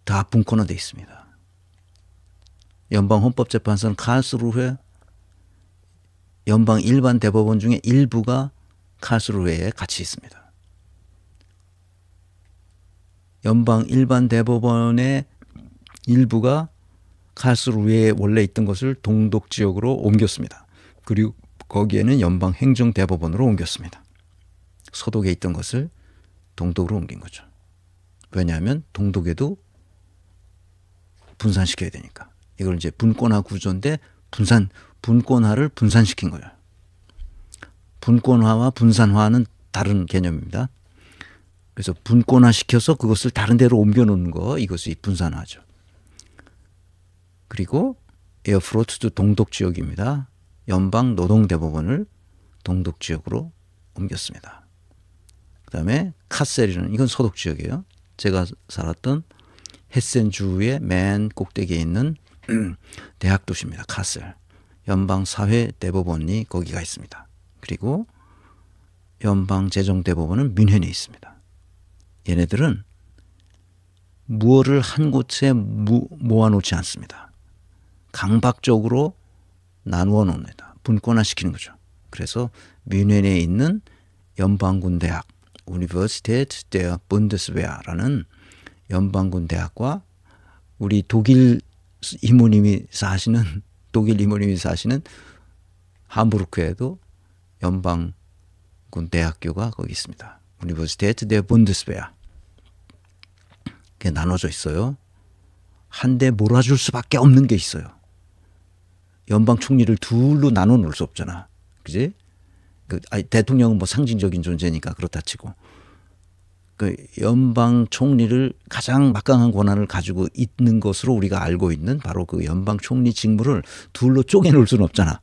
다 분권화되어 있습니다. 연방헌법재판소는 칼스루헤 연방 일반 대법원 중에 일부가 칼스루헤에 같이 있습니다. 연방 일반 대법원의 일부가 칼스루헤에 원래 있던 것을 동독 지역으로 옮겼습니다. 그리고 거기에는 연방 행정대법원으로 옮겼습니다. 서독에 있던 것을 동독으로 옮긴 거죠. 왜냐하면 동독에도 분산시켜야 되니까. 이걸 이제 분권화 구조인데 분권화를 분산시킨 거예요. 분권화와 분산화는 다른 개념입니다. 그래서 분권화 시켜서 그것을 다른 데로 옮겨놓는 거, 이것이 분산화죠. 그리고 에어프로트도 동독 지역입니다. 연방 노동대법원을 동독 지역으로 옮겼습니다. 그 다음에 카셀이라는, 이건 서독 지역이에요. 제가 살았던 헤센주의 맨 꼭대기에 있는 대학 도시입니다. 카셀. 연방사회대법원이 거기가 있습니다. 그리고 연방재정대법원은 뮌헨에 있습니다. 얘네들은 무엇을 한 곳에 모아놓지 않습니다. 강박적으로 나누어 놓습니다. 분권화시키는 거죠. 그래서 뮌헨에 있는 연방군 대학 Universität der Bundeswehr라는 연방군 대학과 우리 독일 이모님이 사시는 함부르크에도 연방군 대학교가 거기 있습니다. Universität der Bundeswehr. 그게 나눠져 있어요. 한 대 몰아줄 수밖에 없는 게 있어요. 연방 총리를 둘로 나눠 놓을 수 없잖아. 그지? 대통령은 뭐 상징적인 존재니까 그렇다 치고. 그 연방 총리를 가장 막강한 권한을 가지고 있는 것으로 우리가 알고 있는 바로 그 연방 총리 직무를 둘로 쪼개 놓을 수는 없잖아.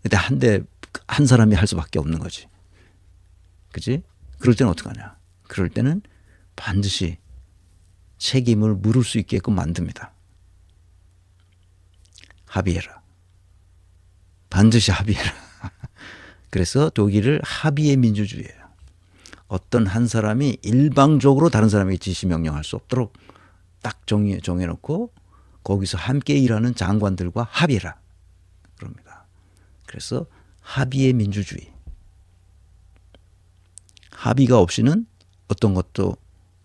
근데 한 사람이 할 수밖에 없는 거지. 그지? 그럴 때는 어떡하냐. 그럴 때는 반드시 책임을 물을 수 있게끔 만듭니다. 합의해라. 반드시 합의해라. 그래서 독일을 합의의 민주주의예요. 어떤 한 사람이 일방적으로 다른 사람에게 지시 명령할 수 없도록 딱 정해놓고 거기서 함께 일하는 장관들과 합의해라. 그럽니다. 그래서 합의의 민주주의. 합의가 없이는 어떤 것도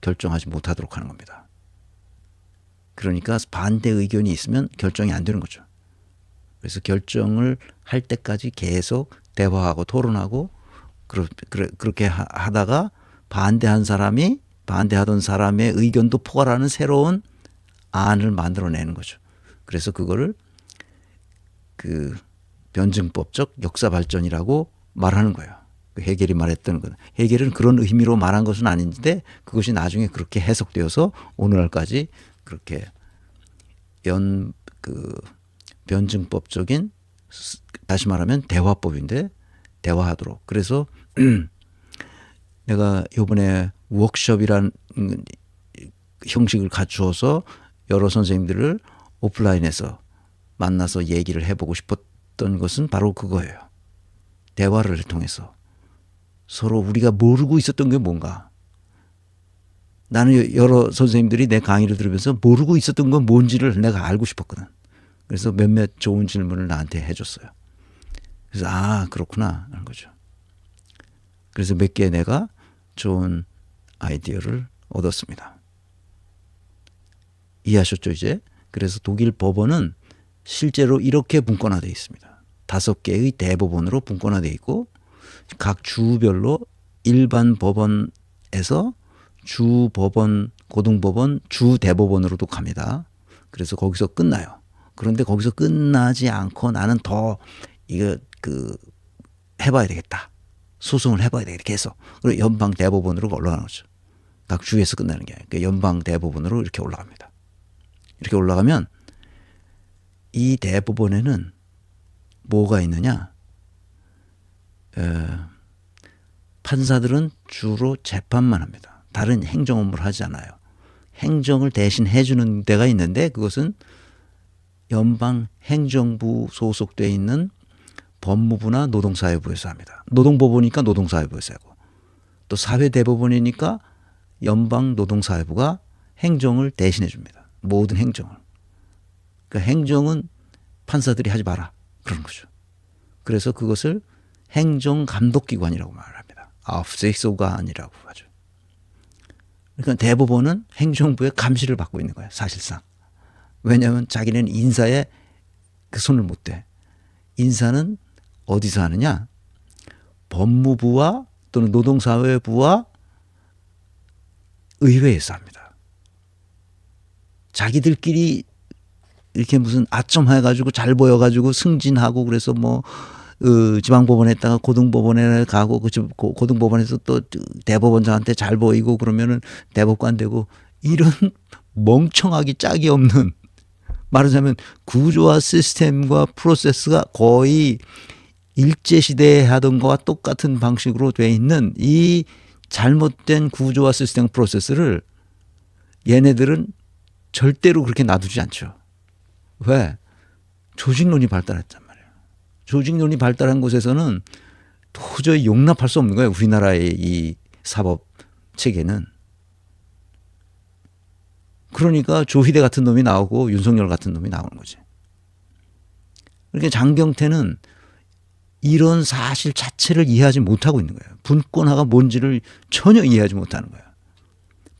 결정하지 못하도록 하는 겁니다. 그러니까 반대 의견이 있으면 결정이 안 되는 거죠. 그래서 결정을 할 때까지 계속 대화하고 토론하고 그렇게 하다가 반대하던 사람의 의견도 포괄하는 새로운 안을 만들어내는 거죠. 그래서 그거를 그 변증법적 역사 발전이라고 말하는 거예요. 헤겔이 말했던 건. 헤겔은 그런 의미로 말한 것은 아닌데 그것이 나중에 그렇게 해석되어서 오늘날까지 그렇게 변증법적인, 다시 말하면 대화법인데 대화하도록. 그래서 내가 이번에 워크숍이란 형식을 갖추어서 여러 선생님들을 오프라인에서 만나서 얘기를 해보고 싶었던 것은 바로 그거예요. 대화를 통해서 서로 우리가 모르고 있었던 게 뭔가. 나는 여러 선생님들이 내 강의를 들으면서 모르고 있었던 건 뭔지를 내가 알고 싶었거든. 그래서 몇몇 좋은 질문을 나한테 해줬어요. 그래서 그렇구나 하는 거죠. 그래서 몇 개 내가 좋은 아이디어를 얻었습니다. 이해하셨죠 이제? 그래서 독일 법원은 실제로 이렇게 분권화되어 있습니다. 5개의 대법원으로 분권화되어 있고 각 주별로 일반 법원에서 주법원, 고등법원, 주대법원으로도 갑니다. 그래서 거기서 끝나요. 그런데 거기서 끝나지 않고 나는 더 이거 해봐야 되겠다. 소송을 해봐야 되겠다. 계속. 그리고 연방 대법원으로 올라가는 거죠. 각 주에서 끝나는 게 아니라 연방 대법원으로 이렇게 올라갑니다. 이렇게 올라가면 이 대법원에는 뭐가 있느냐? 판사들은 주로 재판만 합니다. 다른 행정 업무를 하지 않아요. 행정을 대신 해주는 데가 있는데 그것은 연방 행정부 소속돼 있는 법무부나 노동사회부에서 합니다. 노동법원이니까 노동사회부에서 하고 또 사회대법원이니까 연방 노동사회부가 행정을 대신해 줍니다. 모든 행정을. 그러니까 행정은 판사들이 하지 마라. 그런 거죠. 그래서 그것을 행정감독기관이라고 말합니다. aufsichtsorgan이라고 하죠. 그러니까 대법원은 행정부의 감시를 받고 있는 거예요. 사실상. 왜냐하면 자기는 인사에 그 손을 못 대. 인사는 어디서 하느냐? 법무부와 또는 노동사회부와 의회에서 합니다. 자기들끼리 이렇게 무슨 아첨해가지고 잘 보여가지고 승진하고 그래서 뭐 지방법원에다가 고등법원에 가고 고등법원에서 또 대법원장한테 잘 보이고 그러면은 대법관 되고 이런 멍청하기 짝이 없는 말하자면 구조와 시스템과 프로세스가 거의 일제시대에 하던 것과 똑같은 방식으로 돼 있는 이 잘못된 구조와 시스템 프로세스를 얘네들은 절대로 그렇게 놔두지 않죠. 왜? 조직론이 발달했단 말이에요. 조직론이 발달한 곳에서는 도저히 용납할 수 없는 거예요. 우리나라의 이 사법 체계는. 그러니까 조희대 같은 놈이 나오고 윤석열 같은 놈이 나오는 거지. 그러니까 장경태는 이런 사실 자체를 이해하지 못하고 있는 거예요. 분권화가 뭔지를 전혀 이해하지 못하는 거예요.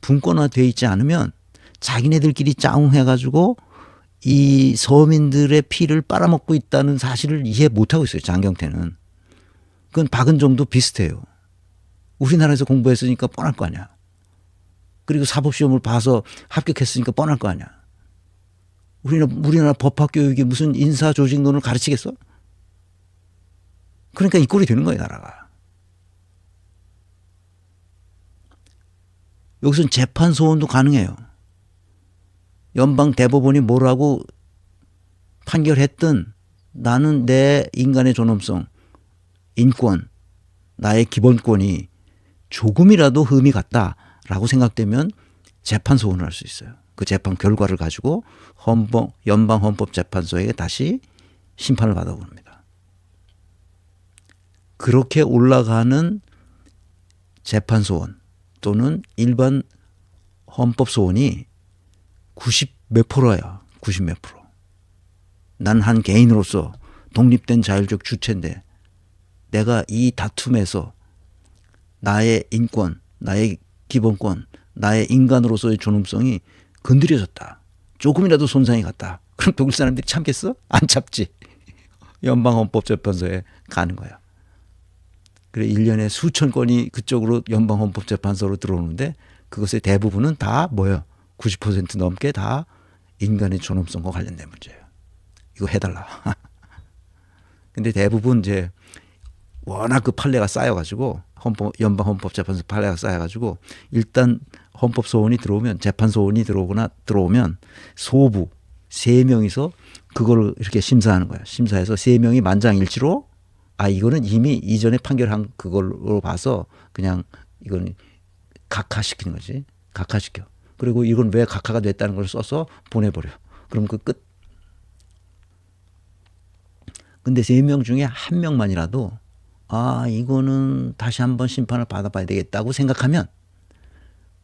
분권화되어 있지 않으면 자기네들끼리 짜웅해가지고 이 서민들의 피를 빨아먹고 있다는 사실을 이해 못하고 있어요. 장경태는. 그건 박은정도 비슷해요. 우리나라에서 공부했으니까 뻔할 거 아니야. 그리고 사법시험을 봐서 합격했으니까 뻔할 거 아니야. 우리나라 법학교육이 무슨 인사조직론을 가르치겠어? 그러니까 이 꼴이 되는 거예요, 나라가. 여기서는 재판 소원도 가능해요. 연방 대법원이 뭐라고 판결했든 나는 내 인간의 존엄성, 인권, 나의 기본권이 조금이라도 흠이 갔다라고 생각되면 재판 소원을 할 수 있어요. 그 재판 결과를 가지고 연방헌법재판소에 다시 심판을 받아봅니다. 그렇게 올라가는 재판 소원 또는 일반 헌법 소원이 90 몇 프로야. 90 몇 프로. 난 한 개인으로서 독립된 자율적 주체인데 내가 이 다툼에서 나의 인권, 나의 기본권, 나의 인간으로서의 존엄성이 건드려졌다. 조금이라도 손상이 갔다. 그럼 독일 사람들이 참겠어? 안 참지. 연방헌법재판소에 가는 거야. 그래 1년에 수천 건이 그쪽으로 연방헌법재판소로 들어오는데 그것의 대부분은 다 뭐예요? 90% 넘게 다 인간의 존엄성과 관련된 문제예요. 이거 해달라. 근데 대부분 이제 워낙 그 판례가 쌓여가지고 연방헌법재판소 판례가 쌓여가지고 일단 헌법소원이 들어오면 재판소원이 들어오면 소부 3명이서 그걸 이렇게 심사하는 거예요. 심사해서 3명이 만장일치로 이거는 이미 이전에 판결한 그걸로 봐서 그냥 이건 각하시키는 거지. 각하시켜. 그리고 이건 왜 각하가 됐다는 걸 써서 보내버려. 그럼 그 끝. 근데 3명 중에 1명만이라도 이거는 다시 한번 심판을 받아봐야 되겠다고 생각하면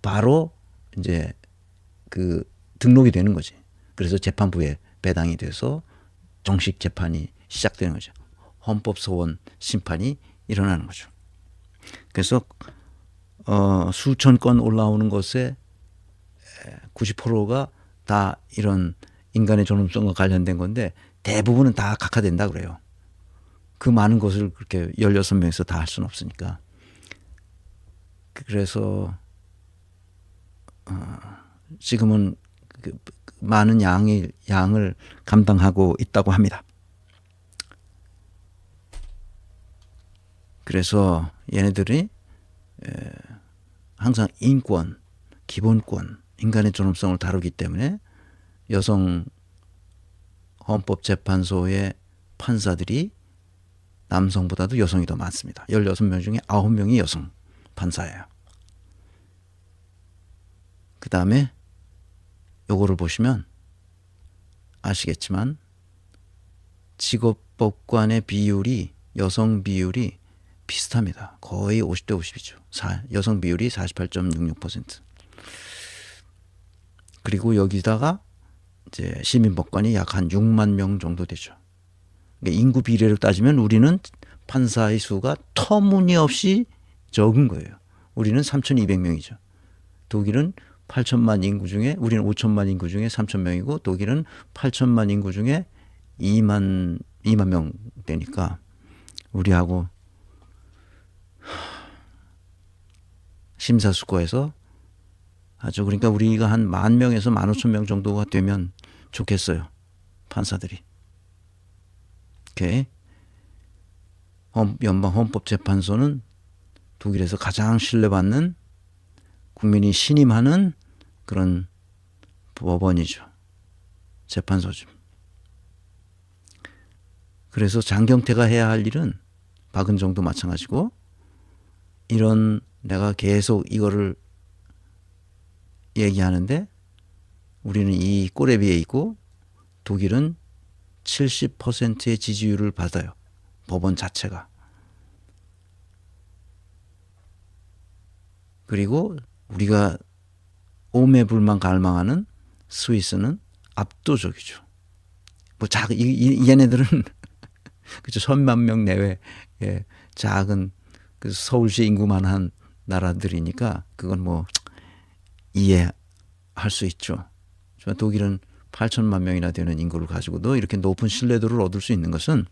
바로 이제 그 등록이 되는 거지. 그래서 재판부에 배당이 돼서 정식 재판이 시작되는 거죠. 헌법소원 심판이 일어나는 거죠. 그래서 수천 건 올라오는 것에 90%가 다 이런 인간의 존엄성과 관련된 건데 대부분은 다 각하된다 그래요. 그 많은 것을 그렇게 16명에서 다 할 수는 없으니까. 그래서 지금은 그 많은 양을 감당하고 있다고 합니다. 그래서 얘네들이 항상 인권, 기본권, 인간의 존엄성을 다루기 때문에 여성 헌법재판소의 판사들이 남성보다도 여성이 더 많습니다. 16명 중에 9명이 여성 판사예요. 그 다음에 요거를 보시면 아시겠지만 직업법관의 비율이 여성 비율이 비슷합니다. 거의 50대 50이죠. 여성 비율이 48.66%. 그리고 여기다가 이제 시민법관이 약 한 6만 명 정도 되죠. 그러니까 인구 비례로 따지면 우리는 판사의 수가 터무니없이 적은 거예요. 우리는 3,200명이죠. 독일은 8천만 인구 중에 우리는 5천만 인구 중에 3,000명이고 독일은 8천만 인구 중에 2만 명 되니까 우리하고 심사숙고해서 아주 그러니까 우리가 한 10,000명에서 15,000명 정도가 되면 좋겠어요. 판사들이. 오케이. 연방 헌법재판소는 독일에서 가장 신뢰받는 국민이 신임하는 그런 법원이죠. 재판소죠. 그래서 장경태가 해야 할 일은 박은정도 마찬가지고 이런 내가 계속 이거를 얘기하는데 우리는 이 꼬레비에 있고 독일은 70%의 지지율을 받아요. 법원 자체가. 그리고 우리가 오매불만 갈망하는 스위스는 압도적이죠. 뭐 얘네들은 그죠 1,000만 명 내외 작은 그 서울시 인구만한 나라들이니까 그건 뭐 이해할 수 있죠. 독일은 8천만 명이나 되는 인구를 가지고도 이렇게 높은 신뢰도를 얻을 수 있는 것은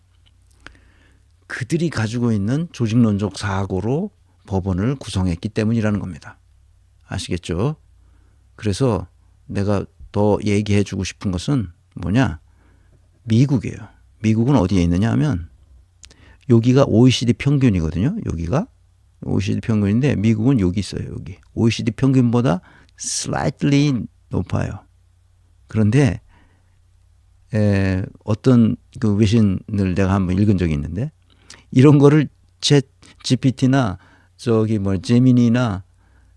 그들이 가지고 있는 조직론적 사고로 법원을 구성했기 때문이라는 겁니다. 아시겠죠? 그래서 내가 더 얘기해 주고 싶은 것은 뭐냐? 미국이에요. 미국은 어디에 있느냐 하면 여기가 OECD 평균이거든요. 여기가 OECD 평균인데 미국은 여기 있어요. 여기. OECD 평균보다 slightly 높아요. 그런데 어떤 그 외신을 내가 한번 읽은 적이 있는데 이런 거를 챗 GPT나 제미니나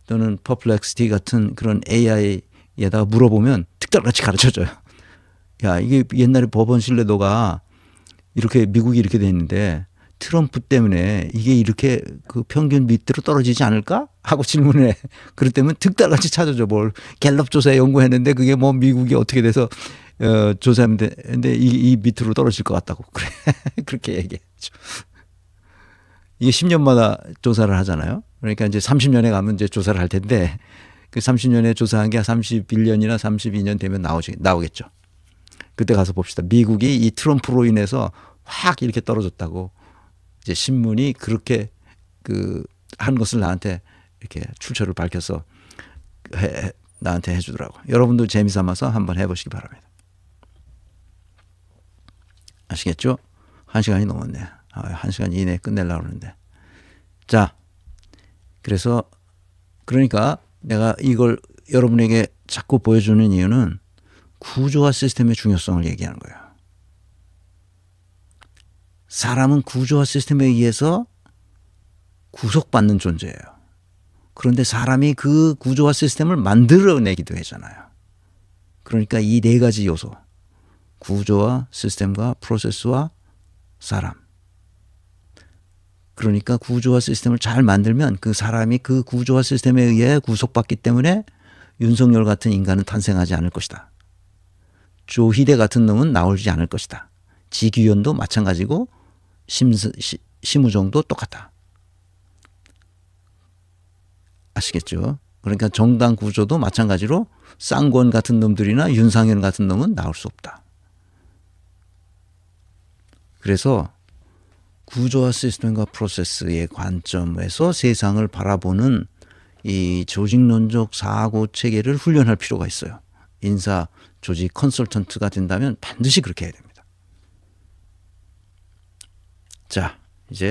또는 퍼플렉시티 같은 그런 AI에다가 물어보면 특별같이 가르쳐줘요. 야, 이게 옛날에 법원 신뢰도가 이렇게 미국이 이렇게 돼 있는데 트럼프 때문에 이게 이렇게 그 평균 밑으로 떨어지지 않을까? 하고 질문해. 그럴 때면 특달같이 찾아줘. 뭘 갤럽 조사에 연구했는데 그게 뭐 미국이 어떻게 돼서 조사했는데 이 밑으로 떨어질 것 같다고. 그래. 그렇게 얘기했죠. 이게 10년마다 조사를 하잖아요. 그러니까 이제 30년에 가면 이제 조사를 할 텐데 그 30년에 조사한 게 31년이나 32년 되면 나오겠죠. 그때 가서 봅시다. 미국이 이 트럼프로 인해서 확 이렇게 떨어졌다고 이제 신문이 그렇게 그 한 것을 나한테 이렇게 출처를 밝혀서 나한테 해주더라고. 여러분도 재미삼아서 한번 해보시기 바랍니다. 아시겠죠? 1시간이 넘었네. 1시간 이내에 끝내려고 하는데. 자, 그래서 그러니까 내가 이걸 여러분에게 자꾸 보여주는 이유는 구조화 시스템의 중요성을 얘기하는 거예요. 사람은 구조화 시스템에 의해서 구속받는 존재예요. 그런데 사람이 그 구조화 시스템을 만들어내기도 하잖아요. 그러니까 이 네 가지 요소, 구조화 시스템과 프로세스와 사람. 그러니까 구조화 시스템을 잘 만들면 그 사람이 그 구조화 시스템에 의해 구속받기 때문에 윤석열 같은 인간은 탄생하지 않을 것이다. 조희대 같은 놈은 나오지 않을 것이다. 지규현도 마찬가지고 심우정도 똑같다. 아시겠죠? 그러니까 정당 구조도 마찬가지로 쌍권 같은 놈들이나 윤상현 같은 놈은 나올 수 없다. 그래서 구조화 시스템과 프로세스의 관점에서 세상을 바라보는 이 조직론적 사고 체계를 훈련할 필요가 있어요. 인사 조직 컨설턴트가 된다면 반드시 그렇게 해야 됩니다. 자, 이제